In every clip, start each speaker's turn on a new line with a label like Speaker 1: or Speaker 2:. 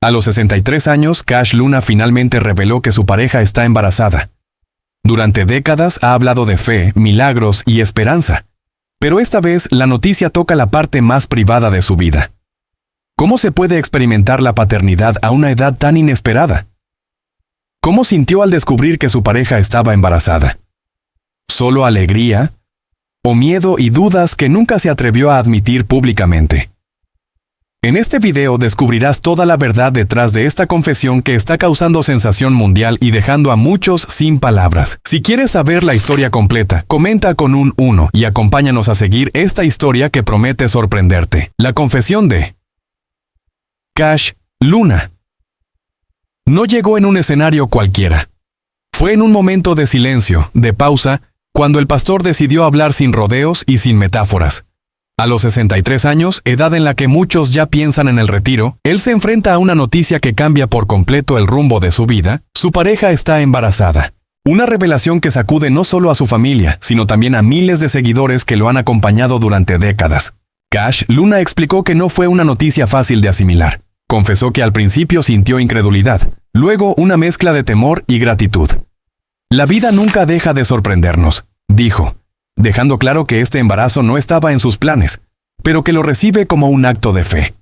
Speaker 1: A los 63 años, Cash Luna finalmente reveló que su pareja está embarazada. Durante décadas ha hablado de fe, milagros y esperanza, pero esta vez la noticia toca la parte más privada de su vida. ¿Cómo se puede experimentar la paternidad a una edad tan inesperada? ¿Cómo sintió al descubrir que su pareja estaba embarazada? ¿Solo alegría? ¿O miedo y dudas que nunca se atrevió a admitir públicamente? En este video descubrirás toda la verdad detrás de esta confesión que está causando sensación mundial y dejando a muchos sin palabras. Si quieres saber la historia completa, comenta con un 1 y acompáñanos a seguir esta historia que promete sorprenderte. La confesión de Cash Luna. No llegó en un escenario cualquiera. Fue en un momento de silencio, de pausa, cuando el pastor decidió hablar sin rodeos y sin metáforas. A los 63 años, edad en la que muchos ya piensan en el retiro, él se enfrenta a una noticia que cambia por completo el rumbo de su vida. Su pareja está embarazada. Una revelación que sacude no solo a su familia, sino también a miles de seguidores que lo han acompañado durante décadas. Cash Luna explicó que no fue una noticia fácil de asimilar. Confesó que al principio sintió incredulidad, luego una mezcla de temor y gratitud. La vida nunca deja de sorprendernos, dijo, dejando claro que este embarazo no estaba en sus planes, pero que lo recibe como un acto de fe.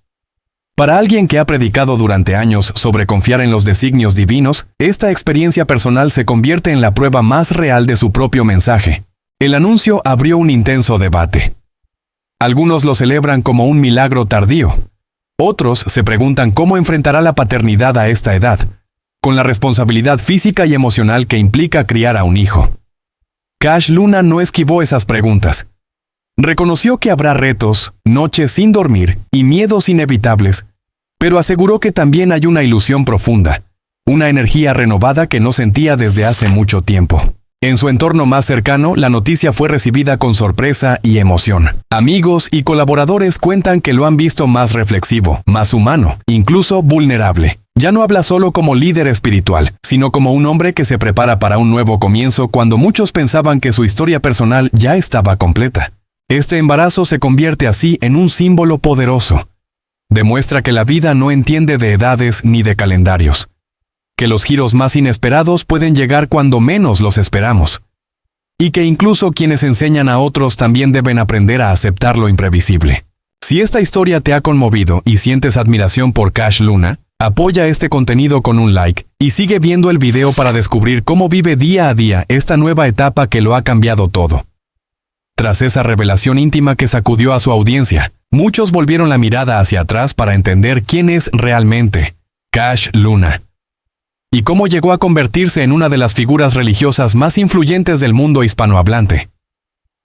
Speaker 1: Para alguien que ha predicado durante años sobre confiar en los designios divinos, esta experiencia personal se convierte en la prueba más real de su propio mensaje. El anuncio abrió un intenso debate. Algunos lo celebran como un milagro tardío. Otros se preguntan cómo enfrentará la paternidad a esta edad, con la responsabilidad física y emocional que implica criar a un hijo. Cash Luna no esquivó esas preguntas. Reconoció que habrá retos, noches sin dormir y miedos inevitables, pero aseguró que también hay una ilusión profunda, una energía renovada que no sentía desde hace mucho tiempo. En su entorno más cercano, la noticia fue recibida con sorpresa y emoción. Amigos y colaboradores cuentan que lo han visto más reflexivo, más humano, incluso vulnerable. Ya no habla solo como líder espiritual, sino como un hombre que se prepara para un nuevo comienzo cuando muchos pensaban que su historia personal ya estaba completa. Este embarazo se convierte así en un símbolo poderoso. Demuestra que la vida no entiende de edades ni de calendarios, que los giros más inesperados pueden llegar cuando menos los esperamos, y que incluso quienes enseñan a otros también deben aprender a aceptar lo imprevisible. Si esta historia te ha conmovido y sientes admiración por Cash Luna, apoya este contenido con un like y sigue viendo el video para descubrir cómo vive día a día esta nueva etapa que lo ha cambiado todo. Tras esa revelación íntima que sacudió a su audiencia, muchos volvieron la mirada hacia atrás para entender quién es realmente Cash Luna y cómo llegó a convertirse en una de las figuras religiosas más influyentes del mundo hispanohablante.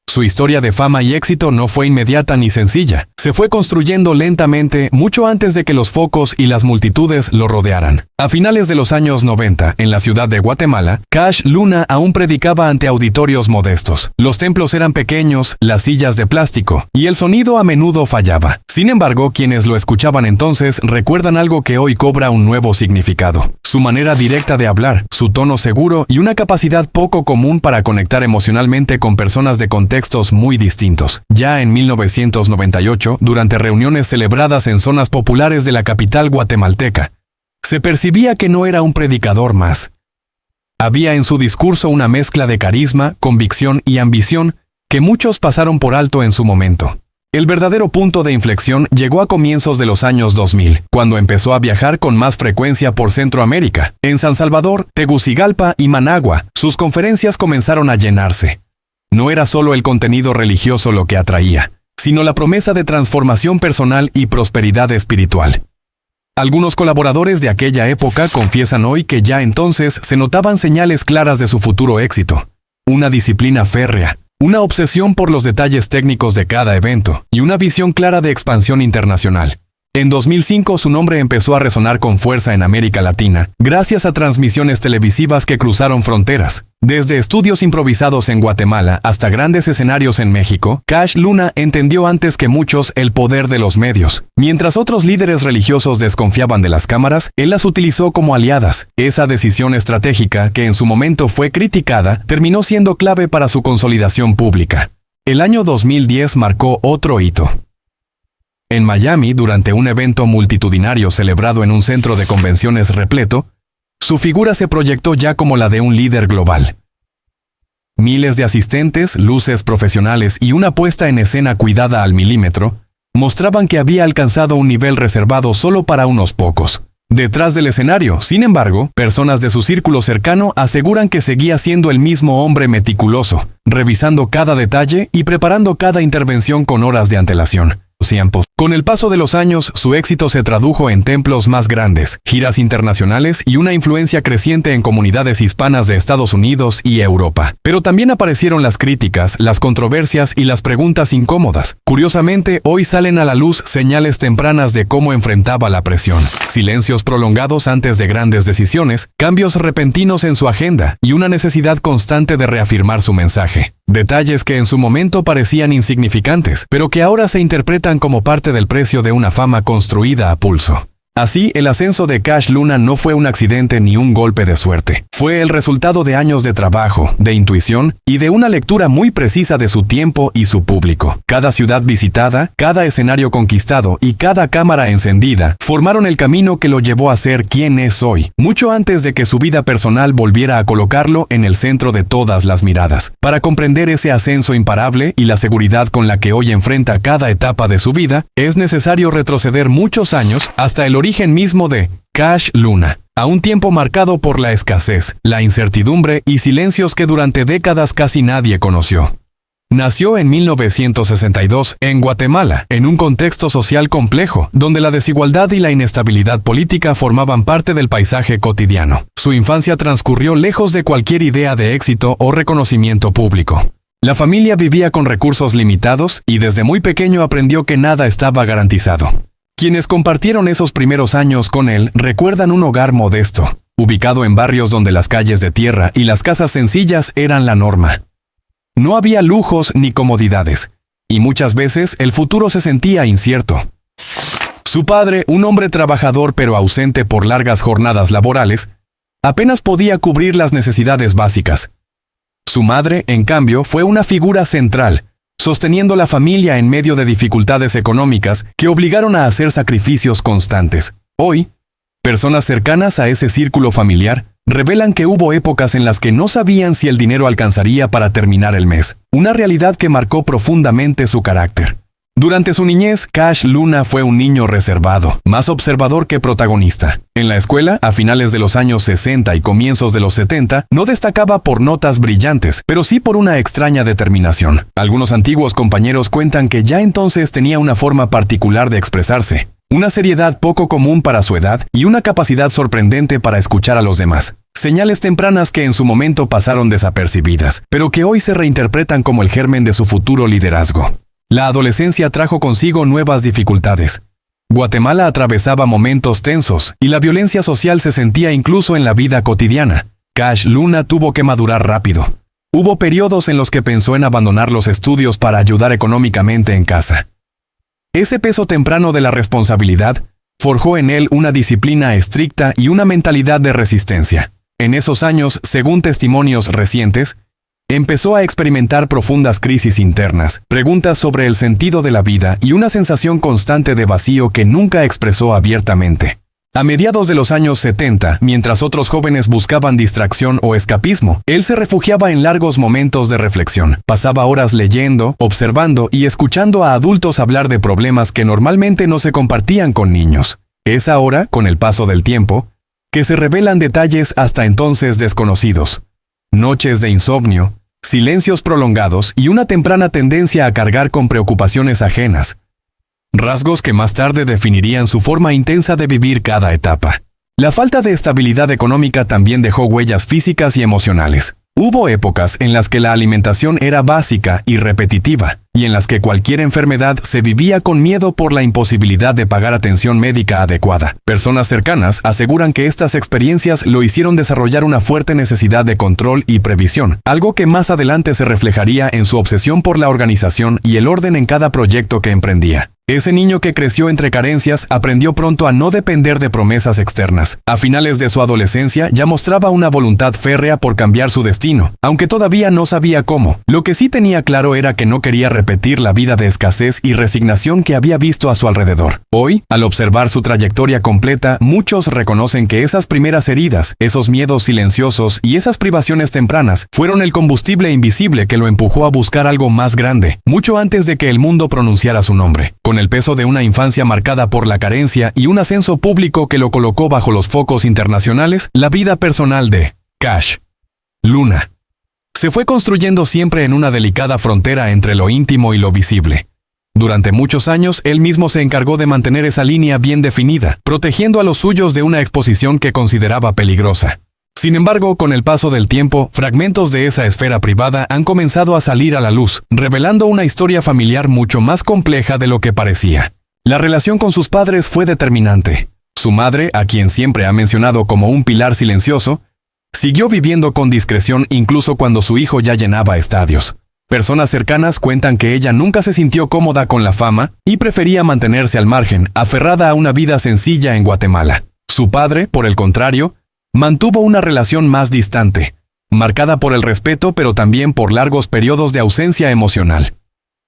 Speaker 1: Su historia de fama y éxito no fue inmediata ni sencilla. Se fue construyendo lentamente mucho antes de que los focos y las multitudes lo rodearan. A finales de los años 90, en la ciudad de Guatemala, Cash Luna aún predicaba ante auditorios modestos. Los templos eran pequeños, las sillas de plástico, y el sonido a menudo fallaba. Sin embargo, quienes lo escuchaban entonces recuerdan algo que hoy cobra un nuevo significado. Su manera directa de hablar, su tono seguro y una capacidad poco común para conectar emocionalmente con personas de contextos muy distintos. Ya en 1998, durante reuniones celebradas en zonas populares de la capital guatemalteca, se percibía que no era un predicador más. Había en su discurso una mezcla de carisma, convicción y ambición que muchos pasaron por alto en su momento. El verdadero punto de inflexión llegó a comienzos de los años 2000, cuando empezó a viajar con más frecuencia por Centroamérica. En San Salvador, Tegucigalpa y Managua, sus conferencias comenzaron a llenarse. No era solo el contenido religioso lo que atraía, sino la promesa de transformación personal y prosperidad espiritual. Algunos colaboradores de aquella época confiesan hoy que ya entonces se notaban señales claras de su futuro éxito. Una disciplina férrea, una obsesión por los detalles técnicos de cada evento y una visión clara de expansión internacional. En 2005 su nombre empezó a resonar con fuerza en América Latina, gracias a transmisiones televisivas que cruzaron fronteras. Desde estudios improvisados en Guatemala hasta grandes escenarios en México, Cash Luna entendió antes que muchos el poder de los medios. Mientras otros líderes religiosos desconfiaban de las cámaras, él las utilizó como aliadas. Esa decisión estratégica, que en su momento fue criticada, terminó siendo clave para su consolidación pública. El año 2010 marcó otro hito. En Miami, durante un evento multitudinario celebrado en un centro de convenciones repleto, su figura se proyectó ya como la de un líder global. Miles de asistentes, luces profesionales y una puesta en escena cuidada al milímetro mostraban que había alcanzado un nivel reservado solo para unos pocos. Detrás del escenario, sin embargo, personas de su círculo cercano aseguran que seguía siendo el mismo hombre meticuloso, revisando cada detalle y preparando cada intervención con horas de antelación. Con el paso de los años, su éxito se tradujo en templos más grandes, giras internacionales y una influencia creciente en comunidades hispanas de Estados Unidos y Europa. Pero también aparecieron las críticas, las controversias y las preguntas incómodas. Curiosamente, hoy salen a la luz señales tempranas de cómo enfrentaba la presión. Silencios prolongados antes de grandes decisiones, cambios repentinos en su agenda y una necesidad constante de reafirmar su mensaje. Detalles que en su momento parecían insignificantes, pero que ahora se interpretan como parte del precio de una fama construida a pulso. Así, el ascenso de Cash Luna no fue un accidente ni un golpe de suerte. Fue el resultado de años de trabajo, de intuición y de una lectura muy precisa de su tiempo y su público. Cada ciudad visitada, cada escenario conquistado y cada cámara encendida formaron el camino que lo llevó a ser quien es hoy, mucho antes de que su vida personal volviera a colocarlo en el centro de todas las miradas. Para comprender ese ascenso imparable y la seguridad con la que hoy enfrenta cada etapa de su vida, es necesario retroceder muchos años hasta el origen mismo de Cash Luna, a un tiempo marcado por la escasez, la incertidumbre y silencios que durante décadas casi nadie conoció. Nació en 1962 en Guatemala, en un contexto social complejo, donde la desigualdad y la inestabilidad política formaban parte del paisaje cotidiano. Su infancia transcurrió lejos de cualquier idea de éxito o reconocimiento público. La familia vivía con recursos limitados y desde muy pequeño aprendió que nada estaba garantizado. Quienes compartieron esos primeros años con él recuerdan un hogar modesto, ubicado en barrios donde las calles de tierra y las casas sencillas eran la norma. No había lujos ni comodidades, y muchas veces el futuro se sentía incierto. Su padre, un hombre trabajador pero ausente por largas jornadas laborales, apenas podía cubrir las necesidades básicas. Su madre, en cambio, fue una figura central, sosteniendo la familia en medio de dificultades económicas que obligaron a hacer sacrificios constantes. Hoy, personas cercanas a ese círculo familiar revelan que hubo épocas en las que no sabían si el dinero alcanzaría para terminar el mes, una realidad que marcó profundamente su carácter. Durante su niñez, Cash Luna fue un niño reservado, más observador que protagonista. En la escuela, a finales de los años 60 y comienzos de los 70, no destacaba por notas brillantes, pero sí por una extraña determinación. Algunos antiguos compañeros cuentan que ya entonces tenía una forma particular de expresarse, una seriedad poco común para su edad y una capacidad sorprendente para escuchar a los demás. Señales tempranas que en su momento pasaron desapercibidas, pero que hoy se reinterpretan como el germen de su futuro liderazgo. La adolescencia trajo consigo nuevas dificultades. Guatemala atravesaba momentos tensos y la violencia social se sentía incluso en la vida cotidiana. Cash Luna tuvo que madurar rápido. Hubo periodos en los que pensó en abandonar los estudios para ayudar económicamente en casa. Ese peso temprano de la responsabilidad forjó en él una disciplina estricta y una mentalidad de resistencia. En esos años, según testimonios recientes, empezó a experimentar profundas crisis internas, preguntas sobre el sentido de la vida y una sensación constante de vacío que nunca expresó abiertamente. A mediados de los años 70, mientras otros jóvenes buscaban distracción o escapismo, él se refugiaba en largos momentos de reflexión. Pasaba horas leyendo, observando y escuchando a adultos hablar de problemas que normalmente no se compartían con niños. Es ahora, con el paso del tiempo, que se revelan detalles hasta entonces desconocidos. Noches de insomnio, silencios prolongados y una temprana tendencia a cargar con preocupaciones ajenas. Rasgos que más tarde definirían su forma intensa de vivir cada etapa. La falta de estabilidad económica también dejó huellas físicas y emocionales. Hubo épocas en las que la alimentación era básica y repetitiva, y en las que cualquier enfermedad se vivía con miedo por la imposibilidad de pagar atención médica adecuada. Personas cercanas aseguran que estas experiencias lo hicieron desarrollar una fuerte necesidad de control y previsión, algo que más adelante se reflejaría en su obsesión por la organización y el orden en cada proyecto que emprendía. Ese niño que creció entre carencias aprendió pronto a no depender de promesas externas. A finales de su adolescencia ya mostraba una voluntad férrea por cambiar su destino, aunque todavía no sabía cómo. Lo que sí tenía claro era que no quería repetir la vida de escasez y resignación que había visto a su alrededor. Hoy, al observar su trayectoria completa, muchos reconocen que esas primeras heridas, esos miedos silenciosos y esas privaciones tempranas fueron el combustible invisible que lo empujó a buscar algo más grande, mucho antes de que el mundo pronunciara su nombre. Con el peso de una infancia marcada por la carencia y un ascenso público que lo colocó bajo los focos internacionales, la vida personal de Cash Luna se fue construyendo siempre en una delicada frontera entre lo íntimo y lo visible. Durante muchos años, él mismo se encargó de mantener esa línea bien definida, protegiendo a los suyos de una exposición que consideraba peligrosa. Sin embargo, con el paso del tiempo, fragmentos de esa esfera privada han comenzado a salir a la luz, revelando una historia familiar mucho más compleja de lo que parecía. La relación con sus padres fue determinante. Su madre, a quien siempre ha mencionado como un pilar silencioso, siguió viviendo con discreción incluso cuando su hijo ya llenaba estadios. Personas cercanas cuentan que ella nunca se sintió cómoda con la fama y prefería mantenerse al margen, aferrada a una vida sencilla en Guatemala. Su padre, por el contrario, mantuvo una relación más distante, marcada por el respeto pero también por largos periodos de ausencia emocional.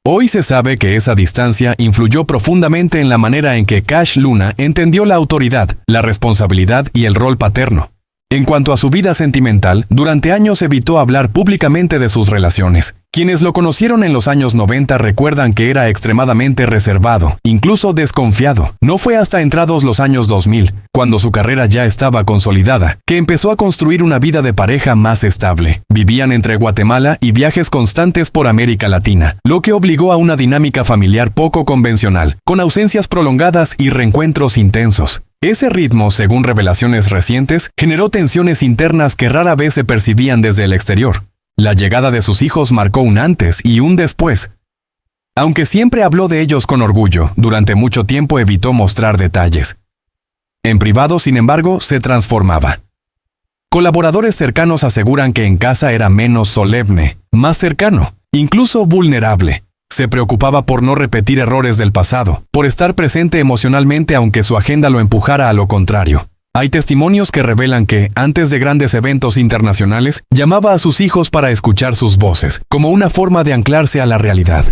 Speaker 1: Hoy se sabe que esa distancia influyó profundamente en la manera en que Cash Luna entendió la autoridad, la responsabilidad y el rol paterno. En cuanto a su vida sentimental, durante años evitó hablar públicamente de sus relaciones. Quienes lo conocieron en los años 90 recuerdan que era extremadamente reservado, incluso desconfiado. No fue hasta entrados los años 2000, cuando su carrera ya estaba consolidada, que empezó a construir una vida de pareja más estable. Vivían entre Guatemala y viajes constantes por América Latina, lo que obligó a una dinámica familiar poco convencional, con ausencias prolongadas y reencuentros intensos. Ese ritmo, según revelaciones recientes, generó tensiones internas que rara vez se percibían desde el exterior. La llegada de sus hijos marcó un antes y un después. Aunque siempre habló de ellos con orgullo, durante mucho tiempo evitó mostrar detalles. En privado, sin embargo, se transformaba. Colaboradores cercanos aseguran que en casa era menos solemne, más cercano, incluso vulnerable. Se preocupaba por no repetir errores del pasado, por estar presente emocionalmente aunque su agenda lo empujara a lo contrario. Hay testimonios que revelan que, antes de grandes eventos internacionales, llamaba a sus hijos para escuchar sus voces, como una forma de anclarse a la realidad.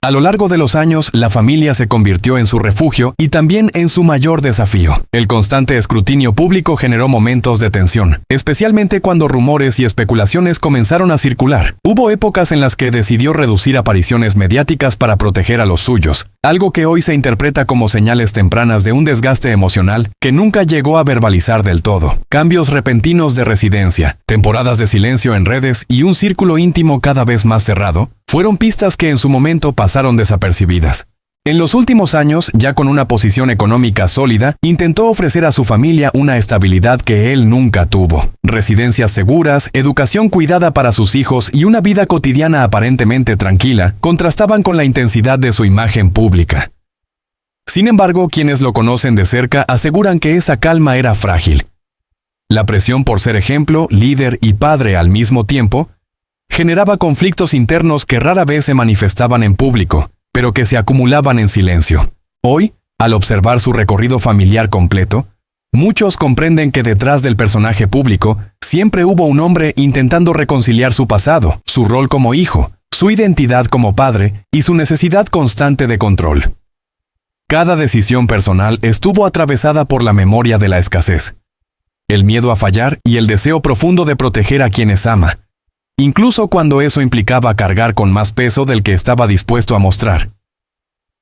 Speaker 1: A lo largo de los años, la familia se convirtió en su refugio y también en su mayor desafío. El constante escrutinio público generó momentos de tensión, especialmente cuando rumores y especulaciones comenzaron a circular. Hubo épocas en las que decidió reducir apariciones mediáticas para proteger a los suyos, algo que hoy se interpreta como señales tempranas de un desgaste emocional que nunca llegó a verbalizar del todo. Cambios repentinos de residencia, temporadas de silencio en redes y un círculo íntimo cada vez más cerrado, fueron pistas que en su momento pasaron desapercibidas. En los últimos años, ya con una posición económica sólida, intentó ofrecer a su familia una estabilidad que él nunca tuvo. Residencias seguras, educación cuidada para sus hijos y una vida cotidiana aparentemente tranquila contrastaban con la intensidad de su imagen pública. Sin embargo, quienes lo conocen de cerca aseguran que esa calma era frágil. La presión por ser ejemplo, líder y padre al mismo tiempo generaba conflictos internos que rara vez se manifestaban en público, pero que se acumulaban en silencio. Hoy, al observar su recorrido familiar completo, muchos comprenden que detrás del personaje público siempre hubo un hombre intentando reconciliar su pasado, su rol como hijo, su identidad como padre y su necesidad constante de control. Cada decisión personal estuvo atravesada por la memoria de la escasez, el miedo a fallar y el deseo profundo de proteger a quienes ama, incluso cuando eso implicaba cargar con más peso del que estaba dispuesto a mostrar.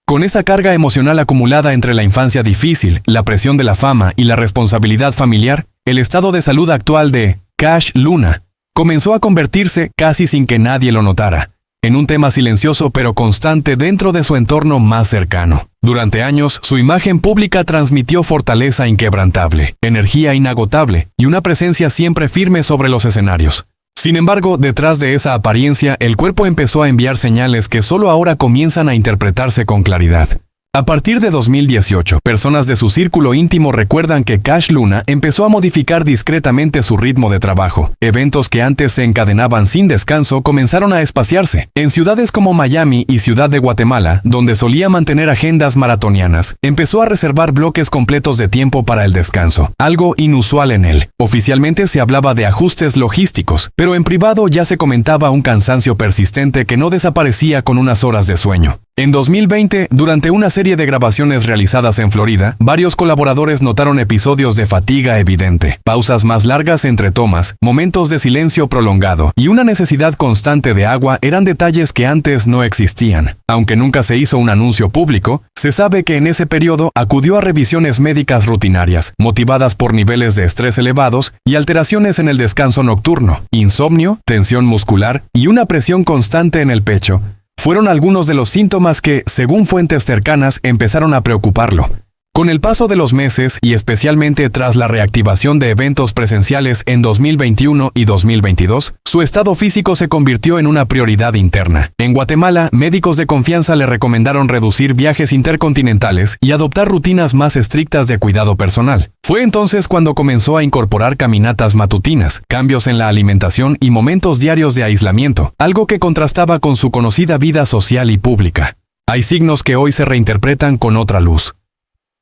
Speaker 1: Con esa carga emocional acumulada entre la infancia difícil, la presión de la fama y la responsabilidad familiar, el estado de salud actual de Cash Luna comenzó a convertirse, casi sin que nadie lo notara, en un tema silencioso pero constante dentro de su entorno más cercano. Durante años, su imagen pública transmitió fortaleza inquebrantable, energía inagotable y una presencia siempre firme sobre los escenarios. Sin embargo, detrás de esa apariencia, el cuerpo empezó a enviar señales que solo ahora comienzan a interpretarse con claridad. A partir de 2018, personas de su círculo íntimo recuerdan que Cash Luna empezó a modificar discretamente su ritmo de trabajo. Eventos que antes se encadenaban sin descanso comenzaron a espaciarse. En ciudades como Miami y Ciudad de Guatemala, donde solía mantener agendas maratonianas, empezó a reservar bloques completos de tiempo para el descanso, algo inusual en él. Oficialmente se hablaba de ajustes logísticos, pero en privado ya se comentaba un cansancio persistente que no desaparecía con unas horas de sueño. En 2020, durante una serie de grabaciones realizadas en Florida, varios colaboradores notaron episodios de fatiga evidente, pausas más largas entre tomas, momentos de silencio prolongado y una necesidad constante de agua eran detalles que antes no existían. Aunque nunca se hizo un anuncio público, se sabe que en ese periodo acudió a revisiones médicas rutinarias, motivadas por niveles de estrés elevados y alteraciones en el descanso nocturno, insomnio, tensión muscular y una presión constante en el pecho. Fueron algunos de los síntomas que, según fuentes cercanas, empezaron a preocuparlo. Con el paso de los meses, y especialmente tras la reactivación de eventos presenciales en 2021 y 2022, su estado físico se convirtió en una prioridad interna. En Guatemala, médicos de confianza le recomendaron reducir viajes intercontinentales y adoptar rutinas más estrictas de cuidado personal. Fue entonces cuando comenzó a incorporar caminatas matutinas, cambios en la alimentación y momentos diarios de aislamiento, algo que contrastaba con su conocida vida social y pública. Hay signos que hoy se reinterpretan con otra luz.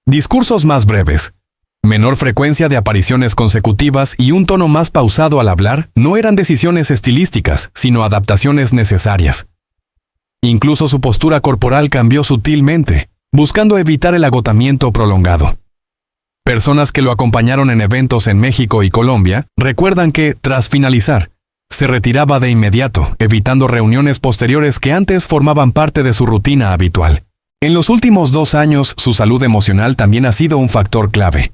Speaker 1: Discursos más breves, menor frecuencia de apariciones consecutivas y un tono más pausado al hablar no eran decisiones estilísticas, sino adaptaciones necesarias. Incluso su postura corporal cambió sutilmente, buscando evitar el agotamiento prolongado. Personas que lo acompañaron en eventos en México y Colombia recuerdan que, tras finalizar, se retiraba de inmediato, evitando reuniones posteriores que antes formaban parte de su rutina habitual. En los últimos 2 años, su salud emocional también ha sido un factor clave.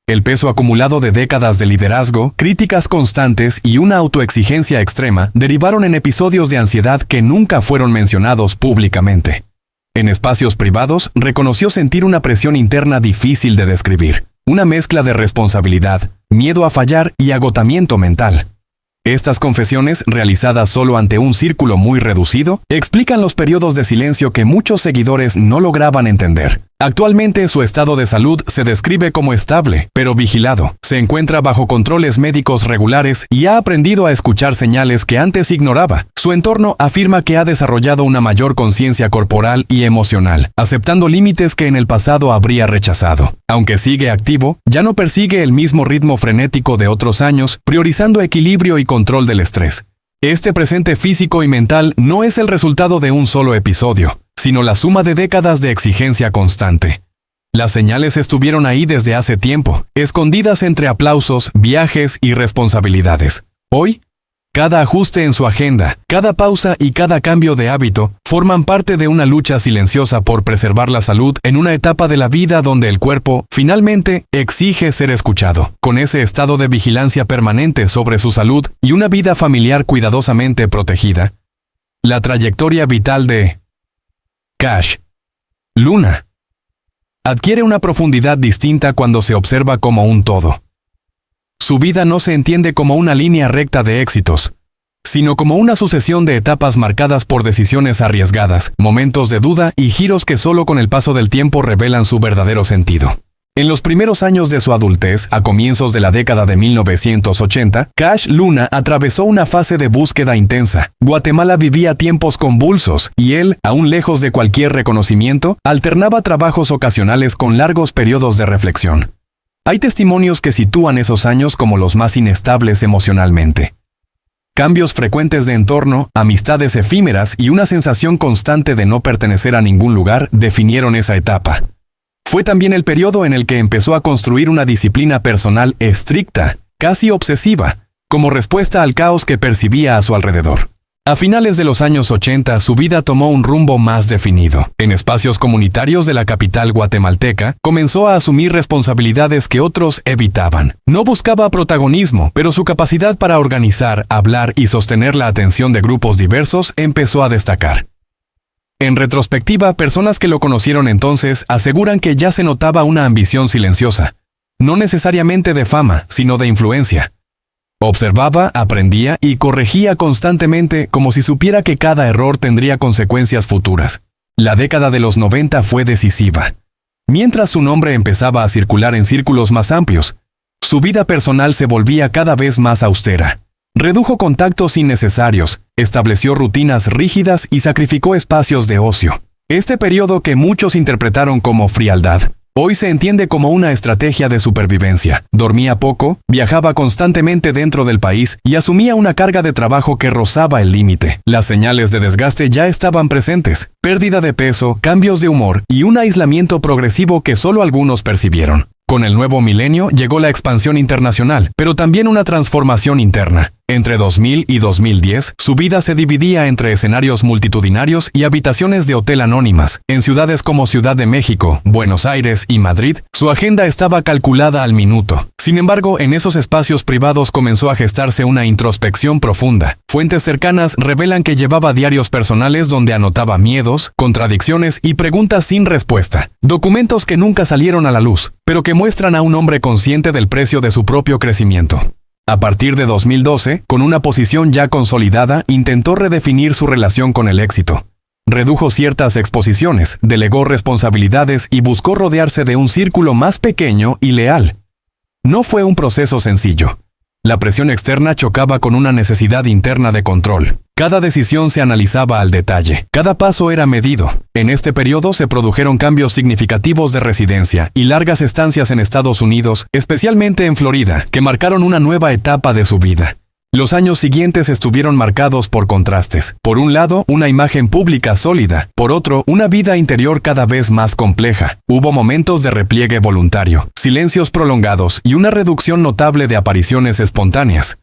Speaker 1: El peso acumulado de décadas de liderazgo, críticas constantes y una autoexigencia extrema derivaron en episodios de ansiedad que nunca fueron mencionados públicamente. En espacios privados, reconoció sentir una presión interna difícil de describir, una mezcla de responsabilidad, miedo a fallar y agotamiento mental. Estas confesiones, realizadas solo ante un círculo muy reducido, explican los periodos de silencio que muchos seguidores no lograban entender. Actualmente su estado de salud se describe como estable, pero vigilado. Se encuentra bajo controles médicos regulares y ha aprendido a escuchar señales que antes ignoraba. Su entorno afirma que ha desarrollado una mayor conciencia corporal y emocional, aceptando límites que en el pasado habría rechazado. Aunque sigue activo, ya no persigue el mismo ritmo frenético de otros años, priorizando equilibrio y control del estrés. Este presente físico y mental no es el resultado de un solo episodio, sino la suma de décadas de exigencia constante. Las señales estuvieron ahí desde hace tiempo, escondidas entre aplausos, viajes y responsabilidades. Hoy, cada ajuste en su agenda, cada pausa y cada cambio de hábito forman parte de una lucha silenciosa por preservar la salud en una etapa de la vida donde el cuerpo, finalmente, exige ser escuchado. Con ese estado de vigilancia permanente sobre su salud y una vida familiar cuidadosamente protegida, la trayectoria vital de Cash Luna adquiere una profundidad distinta cuando se observa como un todo. Su vida no se entiende como una línea recta de éxitos, sino como una sucesión de etapas marcadas por decisiones arriesgadas, momentos de duda y giros que solo con el paso del tiempo revelan su verdadero sentido. En los primeros años de su adultez, a comienzos de la década de 1980, Cash Luna atravesó una fase de búsqueda intensa. Guatemala vivía tiempos convulsos y él, aún lejos de cualquier reconocimiento, alternaba trabajos ocasionales con largos periodos de reflexión. Hay testimonios que sitúan esos años como los más inestables emocionalmente. Cambios frecuentes de entorno, amistades efímeras y una sensación constante de no pertenecer a ningún lugar definieron esa etapa. Fue también el periodo en el que empezó a construir una disciplina personal estricta, casi obsesiva, como respuesta al caos que percibía a su alrededor. A finales de los años 80, su vida tomó un rumbo más definido. En espacios comunitarios de la capital guatemalteca, comenzó a asumir responsabilidades que otros evitaban. No buscaba protagonismo, pero su capacidad para organizar, hablar y sostener la atención de grupos diversos empezó a destacar. En retrospectiva, personas que lo conocieron entonces aseguran que ya se notaba una ambición silenciosa, no necesariamente de fama, sino de influencia. Observaba, aprendía y corregía constantemente como si supiera que cada error tendría consecuencias futuras. La década de los 90 fue decisiva. Mientras su nombre empezaba a circular en círculos más amplios, su vida personal se volvía cada vez más austera. Redujo contactos innecesarios, estableció rutinas rígidas y sacrificó espacios de ocio. Este periodo que muchos interpretaron como frialdad, hoy se entiende como una estrategia de supervivencia. Dormía poco, viajaba constantemente dentro del país y asumía una carga de trabajo que rozaba el límite. Las señales de desgaste ya estaban presentes: pérdida de peso, cambios de humor y un aislamiento progresivo que solo algunos percibieron. Con el nuevo milenio llegó la expansión internacional, pero también una transformación interna. Entre 2000 y 2010, su vida se dividía entre escenarios multitudinarios y habitaciones de hotel anónimas. En ciudades como Ciudad de México, Buenos Aires y Madrid, su agenda estaba calculada al minuto. Sin embargo, en esos espacios privados comenzó a gestarse una introspección profunda. Fuentes cercanas revelan que llevaba diarios personales donde anotaba miedos, contradicciones y preguntas sin respuesta. Documentos que nunca salieron a la luz, pero que muestran a un hombre consciente del precio de su propio crecimiento. A partir de 2012, con una posición ya consolidada, intentó redefinir su relación con el éxito. Redujo ciertas exposiciones, delegó responsabilidades y buscó rodearse de un círculo más pequeño y leal. No fue un proceso sencillo. La presión externa chocaba con una necesidad interna de control. Cada decisión se analizaba al detalle. Cada paso era medido. En este periodo se produjeron cambios significativos de residencia y largas estancias en Estados Unidos, especialmente en Florida, que marcaron una nueva etapa de su vida. Los años siguientes estuvieron marcados por contrastes. Por un lado, una imagen pública sólida. Por otro, una vida interior cada vez más compleja. Hubo momentos de repliegue voluntario, silencios prolongados y una reducción notable de apariciones espontáneas.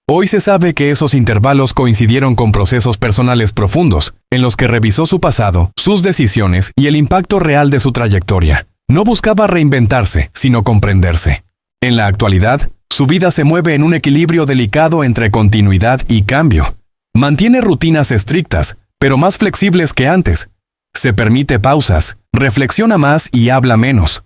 Speaker 1: Hoy se sabe que esos intervalos coincidieron con procesos personales profundos, en los que revisó su pasado, sus decisiones y el impacto real de su trayectoria. No buscaba reinventarse, sino comprenderse. En la actualidad, su vida se mueve en un equilibrio delicado entre continuidad y cambio. Mantiene rutinas estrictas, pero más flexibles que antes. Se permite pausas, reflexiona más y habla menos.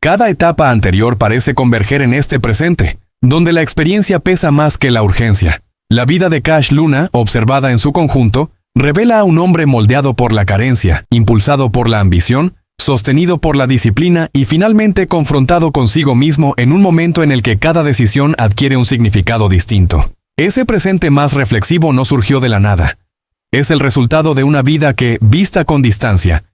Speaker 1: Cada etapa anterior parece converger en este presente, donde la experiencia pesa más que la urgencia. La vida de Cash Luna, observada en su conjunto, revela a un hombre moldeado por la carencia, impulsado por la ambición, sostenido por la disciplina y finalmente confrontado consigo mismo en un momento en el que cada decisión adquiere un significado distinto. Ese presente más reflexivo no surgió de la nada. Es el resultado de una vida que, vista con distancia,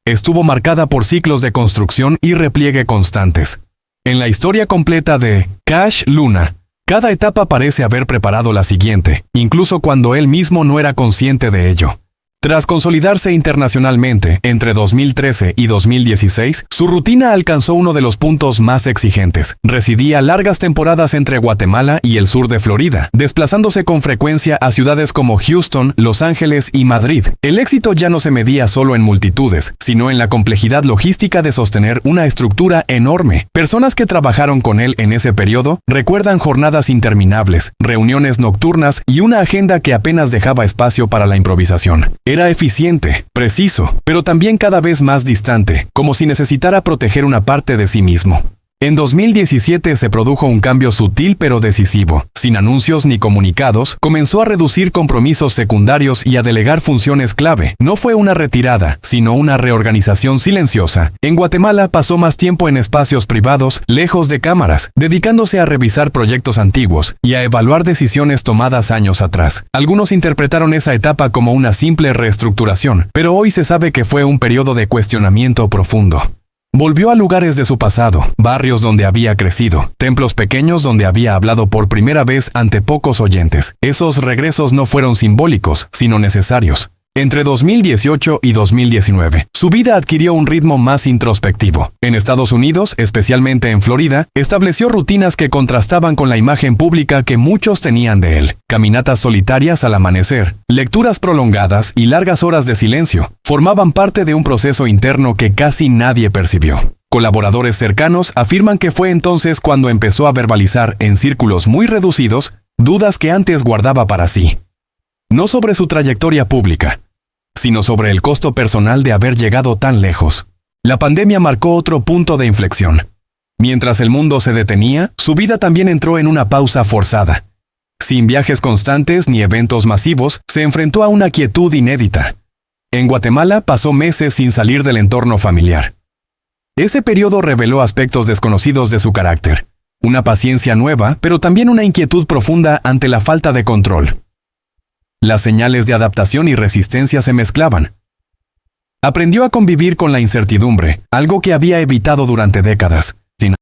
Speaker 1: estuvo marcada por ciclos de construcción y repliegue constantes. En la historia completa de Cash Luna, cada etapa parece haber preparado la siguiente, incluso cuando él mismo no era consciente de ello. Tras consolidarse internacionalmente entre 2013 y 2016, su rutina alcanzó uno de los puntos más exigentes. Residía largas temporadas entre Guatemala y el sur de Florida, desplazándose con frecuencia a ciudades como Houston, Los Ángeles y Madrid. El éxito ya no se medía solo en multitudes, sino en la complejidad logística de sostener una estructura enorme. Personas que trabajaron con él en ese periodo recuerdan jornadas interminables, reuniones nocturnas y una agenda que apenas dejaba espacio para la improvisación. Era eficiente, preciso, pero también cada vez más distante, como si necesitara proteger una parte de sí mismo. En 2017 se produjo un cambio sutil pero decisivo. Sin anuncios ni comunicados, comenzó a reducir compromisos secundarios y a delegar funciones clave. No fue una retirada, sino una reorganización silenciosa. En Guatemala pasó más tiempo en espacios privados, lejos de cámaras, dedicándose a revisar proyectos antiguos y a evaluar decisiones tomadas años atrás. Algunos interpretaron esa etapa como una simple reestructuración, pero hoy se sabe que fue un periodo de cuestionamiento profundo. Volvió a lugares de su pasado, barrios donde había crecido, templos pequeños donde había hablado por primera vez ante pocos oyentes. Esos regresos no fueron simbólicos, sino necesarios. Entre 2018 y 2019, su vida adquirió un ritmo más introspectivo. En Estados Unidos, especialmente en Florida, estableció rutinas que contrastaban con la imagen pública que muchos tenían de él. Caminatas solitarias al amanecer, lecturas prolongadas y largas horas de silencio formaban parte de un proceso interno que casi nadie percibió. Colaboradores cercanos afirman que fue entonces cuando empezó a verbalizar en círculos muy reducidos dudas que antes guardaba para sí. No sobre su trayectoria pública, sino sobre el costo personal de haber llegado tan lejos. La pandemia marcó otro punto de inflexión. Mientras el mundo se detenía, su vida también entró en una pausa forzada. Sin viajes constantes ni eventos masivos, se enfrentó a una quietud inédita. En Guatemala pasó meses sin salir del entorno familiar. Ese periodo reveló aspectos desconocidos de su carácter, una paciencia nueva, pero también una inquietud profunda ante la falta de control. Las señales de adaptación y resistencia se mezclaban. Aprendió a convivir con la incertidumbre, algo que había evitado durante décadas.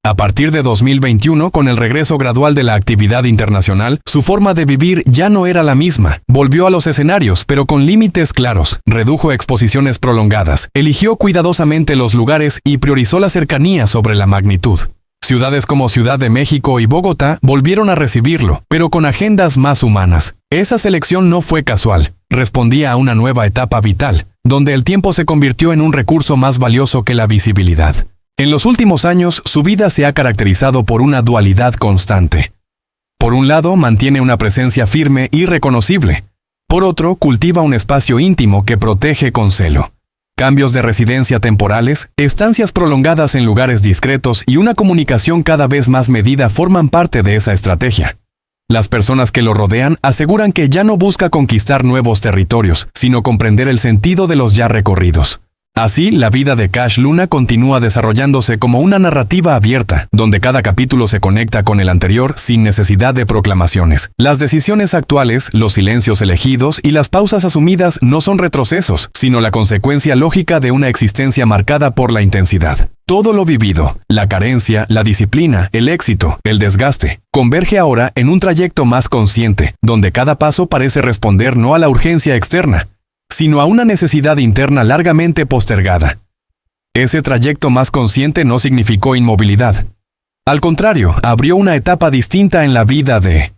Speaker 1: A partir de 2021, con el regreso gradual de la actividad internacional, su forma de vivir ya no era la misma. Volvió a los escenarios, pero con límites claros, redujo exposiciones prolongadas, eligió cuidadosamente los lugares y priorizó la cercanía sobre la magnitud. Ciudades como Ciudad de México y Bogotá volvieron a recibirlo, pero con agendas más humanas. Esa selección no fue casual, respondía a una nueva etapa vital, donde el tiempo se convirtió en un recurso más valioso que la visibilidad. En los últimos años, su vida se ha caracterizado por una dualidad constante. Por un lado, mantiene una presencia firme y reconocible. Por otro, cultiva un espacio íntimo que protege con celo. Cambios de residencia temporales, estancias prolongadas en lugares discretos y una comunicación cada vez más medida forman parte de esa estrategia. Las personas que lo rodean aseguran que ya no busca conquistar nuevos territorios, sino comprender el sentido de los ya recorridos. Así, la vida de Cash Luna continúa desarrollándose como una narrativa abierta, donde cada capítulo se conecta con el anterior sin necesidad de proclamaciones. Las decisiones actuales, los silencios elegidos y las pausas asumidas no son retrocesos, sino la consecuencia lógica de una existencia marcada por la intensidad. Todo lo vivido, la carencia, la disciplina, el éxito, el desgaste, converge ahora en un trayecto más consciente, donde cada paso parece responder no a la urgencia externa, sino a una necesidad interna largamente postergada. Ese trayecto más consciente no significó inmovilidad. Al contrario, abrió una etapa distinta en la vida de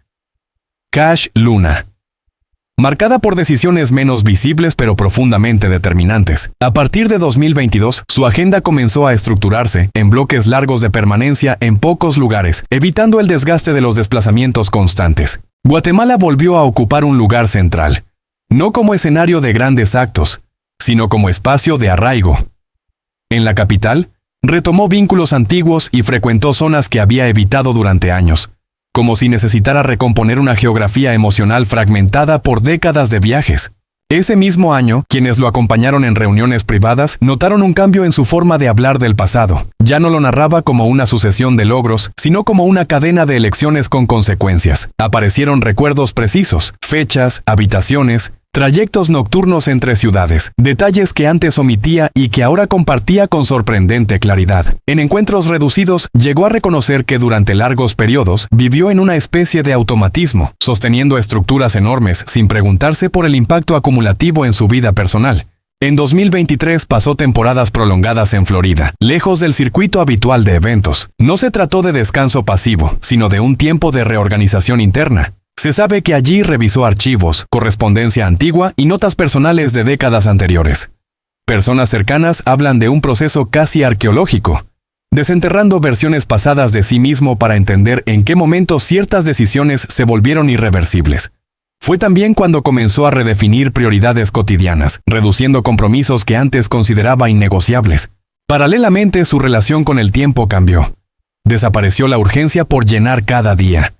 Speaker 1: Cash Luna, marcada por decisiones menos visibles pero profundamente determinantes. A partir de 2022, su agenda comenzó a estructurarse en bloques largos de permanencia en pocos lugares, evitando el desgaste de los desplazamientos constantes. Guatemala volvió a ocupar un lugar central, no como escenario de grandes actos, sino como espacio de arraigo. En la capital, retomó vínculos antiguos y frecuentó zonas que había evitado durante años, como si necesitara recomponer una geografía emocional fragmentada por décadas de viajes. Ese mismo año, quienes lo acompañaron en reuniones privadas notaron un cambio en su forma de hablar del pasado. Ya no lo narraba como una sucesión de logros, sino como una cadena de elecciones con consecuencias. Aparecieron recuerdos precisos, fechas, habitaciones, trayectos nocturnos entre ciudades, detalles que antes omitía y que ahora compartía con sorprendente claridad. En encuentros reducidos, llegó a reconocer que durante largos periodos vivió en una especie de automatismo, sosteniendo estructuras enormes sin preguntarse por el impacto acumulativo en su vida personal. En 2023 pasó temporadas prolongadas en Florida, lejos del circuito habitual de eventos. No se trató de descanso pasivo, sino de un tiempo de reorganización interna. Se sabe que allí revisó archivos, correspondencia antigua y notas personales de décadas anteriores. Personas cercanas hablan de un proceso casi arqueológico, desenterrando versiones pasadas de sí mismo para entender en qué momento ciertas decisiones se volvieron irreversibles. Fue también cuando comenzó a redefinir prioridades cotidianas, reduciendo compromisos que antes consideraba innegociables. Paralelamente, su relación con el tiempo cambió. Desapareció la urgencia por llenar cada día.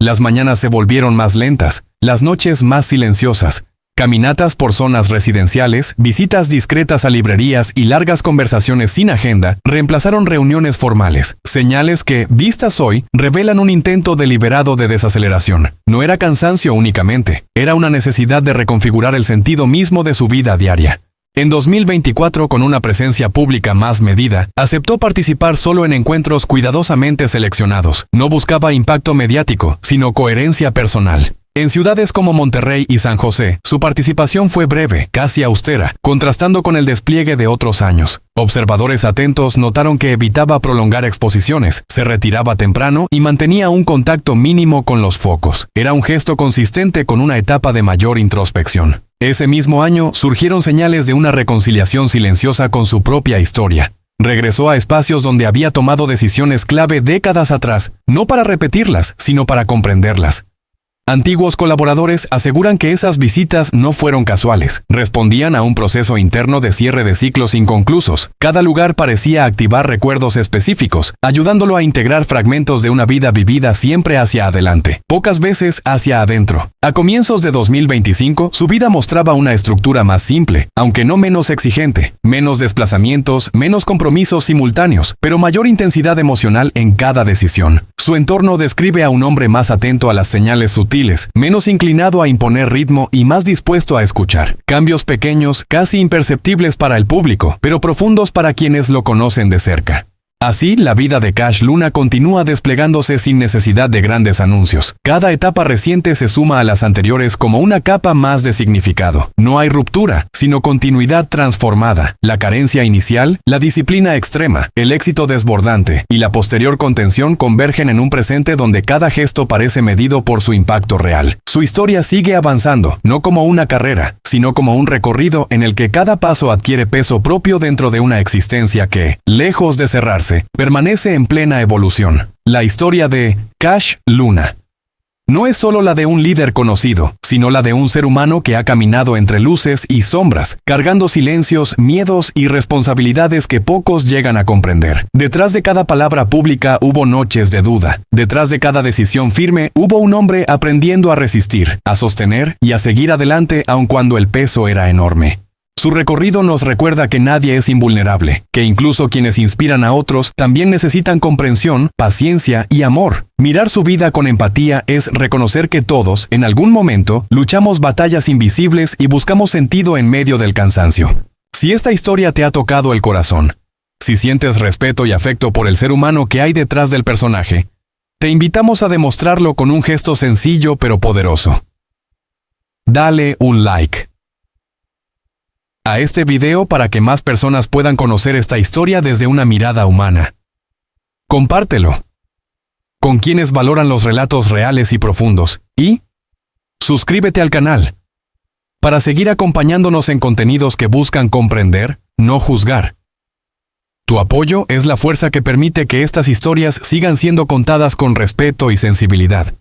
Speaker 1: Las mañanas se volvieron más lentas, las noches más silenciosas. Caminatas por zonas residenciales, visitas discretas a librerías y largas conversaciones sin agenda reemplazaron reuniones formales. Señales que, vistas hoy, revelan un intento deliberado de desaceleración. No era cansancio únicamente, era una necesidad de reconfigurar el sentido mismo de su vida diaria. En 2024, con una presencia pública más medida, aceptó participar solo en encuentros cuidadosamente seleccionados. No buscaba impacto mediático, sino coherencia personal. En ciudades como Monterrey y San José, su participación fue breve, casi austera, contrastando con el despliegue de otros años. Observadores atentos notaron que evitaba prolongar exposiciones, se retiraba temprano y mantenía un contacto mínimo con los focos. Era un gesto consistente con una etapa de mayor introspección. Ese mismo año surgieron señales de una reconciliación silenciosa con su propia historia. Regresó a espacios donde había tomado decisiones clave décadas atrás, no para repetirlas, sino para comprenderlas. Antiguos colaboradores aseguran que esas visitas no fueron casuales, respondían a un proceso interno de cierre de ciclos inconclusos. Cada lugar parecía activar recuerdos específicos, ayudándolo a integrar fragmentos de una vida vivida siempre hacia adelante, pocas veces hacia adentro. A comienzos de 2025, su vida mostraba una estructura más simple, aunque no menos exigente, menos desplazamientos, menos compromisos simultáneos, pero mayor intensidad emocional en cada decisión. Su entorno describe a un hombre más atento a las señales sutiles, menos inclinado a imponer ritmo y más dispuesto a escuchar. Cambios pequeños, casi imperceptibles para el público, pero profundos para quienes lo conocen de cerca. Así, la vida de Cash Luna continúa desplegándose sin necesidad de grandes anuncios. Cada etapa reciente se suma a las anteriores como una capa más de significado. No hay ruptura, sino continuidad transformada. La carencia inicial, la disciplina extrema, el éxito desbordante y la posterior contención convergen en un presente donde cada gesto parece medido por su impacto real. Su historia sigue avanzando, no como una carrera, sino como un recorrido en el que cada paso adquiere peso propio dentro de una existencia que, lejos de cerrarse, permanece en plena evolución. La historia de Cash Luna no es solo la de un líder conocido, sino la de un ser humano que ha caminado entre luces y sombras, cargando silencios, miedos y responsabilidades que pocos llegan a comprender. Detrás de cada palabra pública hubo noches de duda. Detrás de cada decisión firme hubo un hombre aprendiendo a resistir, a sostener y a seguir adelante aun cuando el peso era enorme. Su recorrido nos recuerda que nadie es invulnerable, que incluso quienes inspiran a otros también necesitan comprensión, paciencia y amor. Mirar su vida con empatía es reconocer que todos, en algún momento, luchamos batallas invisibles y buscamos sentido en medio del cansancio. Si esta historia te ha tocado el corazón, si sientes respeto y afecto por el ser humano que hay detrás del personaje, te invitamos a demostrarlo con un gesto sencillo pero poderoso. Dale un like a este video para que más personas puedan conocer esta historia desde una mirada humana. Compártelo con quienes valoran los relatos reales y profundos y suscríbete al canal para seguir acompañándonos en contenidos que buscan comprender, no juzgar. Tu apoyo es la fuerza que permite que estas historias sigan siendo contadas con respeto y sensibilidad.